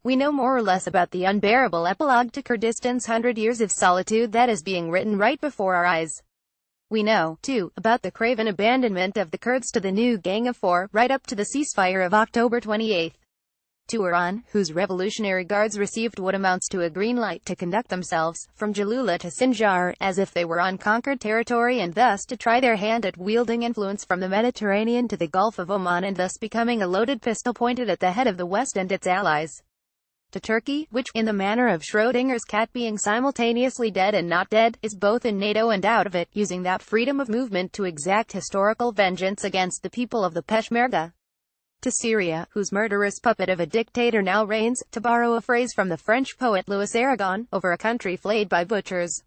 we know more or less about the unbearable epilogue to Kurdistan's 100 years of solitude that is being written right before our eyes. We know, too, about the craven abandonment of the Kurds to the new Gang of Four, right up to the ceasefire of October 28. To Iran, whose Revolutionary Guards received what amounts to a green light to conduct themselves, from Jalula to Sinjar, as if they were unconquered territory and thus to try their hand at wielding influence from the Mediterranean to the Gulf of Oman and thus becoming a loaded pistol pointed at the head of the West and its allies. To Turkey, which, in the manner of Schrödinger's cat being simultaneously dead and not dead, is both in NATO and out of it, using that freedom of movement to exact historical vengeance against the people of the Peshmerga. To Syria, whose murderous puppet of a dictator now reigns, to borrow a phrase from the French poet Louis Aragon, over a country flayed by butchers.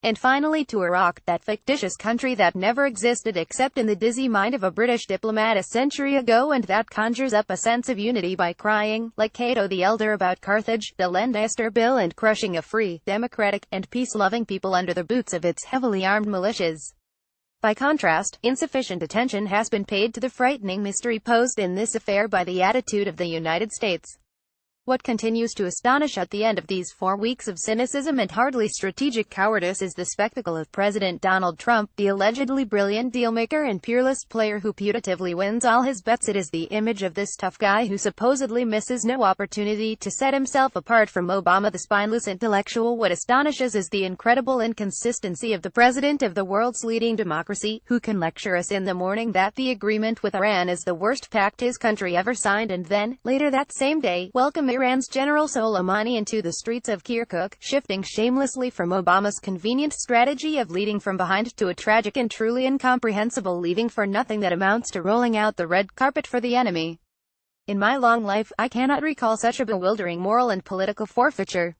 And finally to Iraq, that fictitious country that never existed except in the dizzy mind of a British diplomat a century ago and that conjures up a sense of unity by crying, like Cato the Elder about Carthage, the Lancaster Bill and crushing a free, democratic, and peace-loving people under the boots of its heavily armed militias. By contrast, insufficient attention has been paid to the frightening mystery posed in this affair by the attitude of the United States. What continues to astonish at the end of these 4 weeks of cynicism and hardly strategic cowardice is the spectacle of President Donald Trump, the allegedly brilliant dealmaker and peerless player who putatively wins all his bets. It is the image of this tough guy who supposedly misses no opportunity to set himself apart from Obama, the spineless intellectual. What astonishes is the incredible inconsistency of the president of the world's leading democracy, who can lecture us in the morning that the agreement with Iran is the worst pact his country ever signed and then, later that same day, welcome Iran's General Soleimani into the streets of Kirkuk, shifting shamelessly from Obama's convenient strategy of leading from behind to a tragic and truly incomprehensible leaving for nothing that amounts to rolling out the red carpet for the enemy. In my long life, I cannot recall such a bewildering moral and political forfeiture.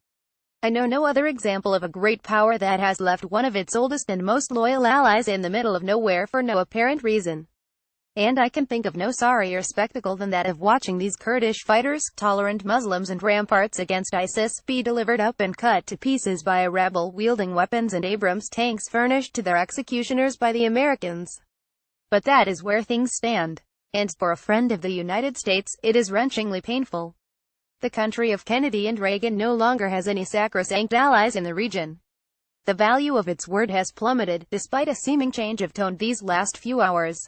I know no other example of a great power that has left one of its oldest and most loyal allies in the middle of nowhere for no apparent reason. And I can think of no sorrier spectacle than that of watching these Kurdish fighters, tolerant Muslims and ramparts against ISIS, be delivered up and cut to pieces by a rabble wielding weapons and Abrams tanks furnished to their executioners by the Americans. But that is where things stand. And for a friend of the United States, it is wrenchingly painful. The country of Kennedy and Reagan no longer has any sacrosanct allies in the region. The value of its word has plummeted, despite a seeming change of tone these last few hours.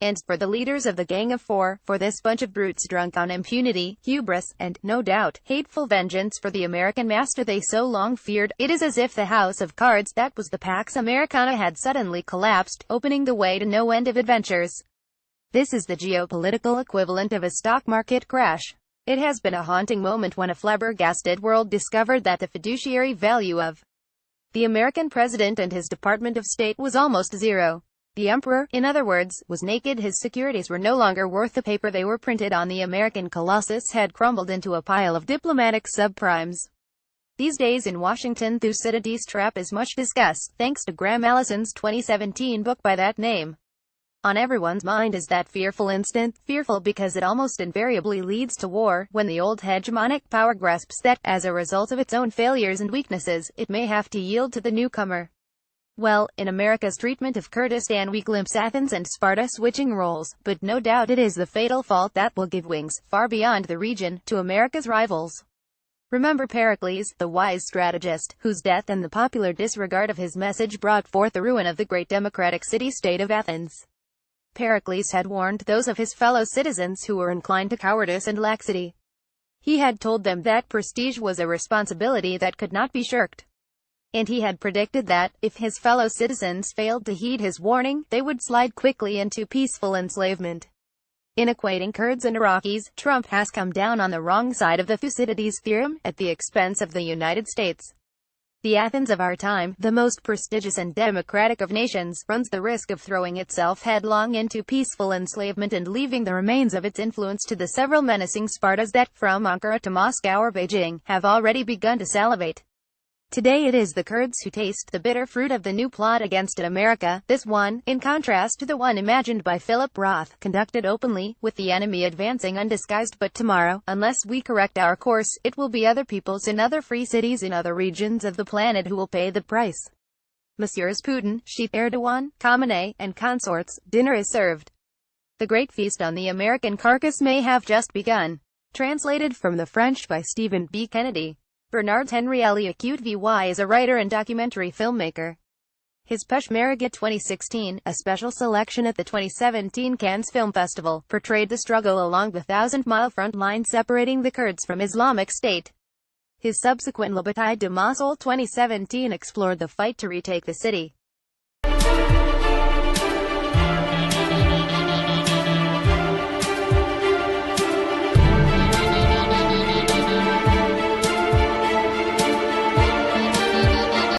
And, for the leaders of the Gang of Four, for this bunch of brutes drunk on impunity, hubris, and, no doubt, hateful vengeance for the American master they so long feared, it is as if the house of cards that was the Pax Americana had suddenly collapsed, opening the way to no end of adventures. This is the geopolitical equivalent of a stock market crash. It has been a haunting moment when a flabbergasted world discovered that the fiduciary value of the American president and his Department of State was almost zero. The emperor, in other words, was naked. His securities were no longer worth the paper they were printed on. The American colossus had crumbled into a pile of diplomatic subprimes. These days in Washington, Thucydides' trap is much discussed, thanks to Graham Allison's 2017 book by that name. On everyone's mind is that fearful instant, fearful because it almost invariably leads to war, when the old hegemonic power grasps that, as a result of its own failures and weaknesses, it may have to yield to the newcomer. Well, in America's treatment of Kurdistan we glimpse Athens and Sparta switching roles, but no doubt it is the fatal fault that will give wings, far beyond the region, to America's rivals. Remember Pericles, the wise strategist, whose death and the popular disregard of his message brought forth the ruin of the great democratic city-state of Athens. Pericles had warned those of his fellow citizens who were inclined to cowardice and laxity. He had told them that prestige was a responsibility that could not be shirked. And he had predicted that, if his fellow citizens failed to heed his warning, they would slide quickly into peaceful enslavement. In equating Kurds and Iraqis, Trump has come down on the wrong side of the Thucydides theorem, at the expense of the United States. The Athens of our time, the most prestigious and democratic of nations, runs the risk of throwing itself headlong into peaceful enslavement and leaving the remains of its influence to the several menacing Spartas that, from Ankara to Moscow or Beijing, have already begun to salivate. Today it is the Kurds who taste the bitter fruit of the new plot against America, this one, in contrast to the one imagined by Philip Roth, conducted openly, with the enemy advancing undisguised. But tomorrow, unless we correct our course, it will be other peoples in other free cities in other regions of the planet who will pay the price. Messieurs Putin, Xi, Erdogan, Khamenei, and consorts, dinner is served. The great feast on the American carcass may have just begun. Translated from the French by Stephen B. Kennedy. Bernard-Henri Léaud is a writer and documentary filmmaker. His Peshmerga 2016, a special selection at the 2017 Cannes Film Festival, portrayed the struggle along the thousand-mile front line separating the Kurds from Islamic State. His subsequent La Bataille de Mosul 2017 explored the fight to retake the city.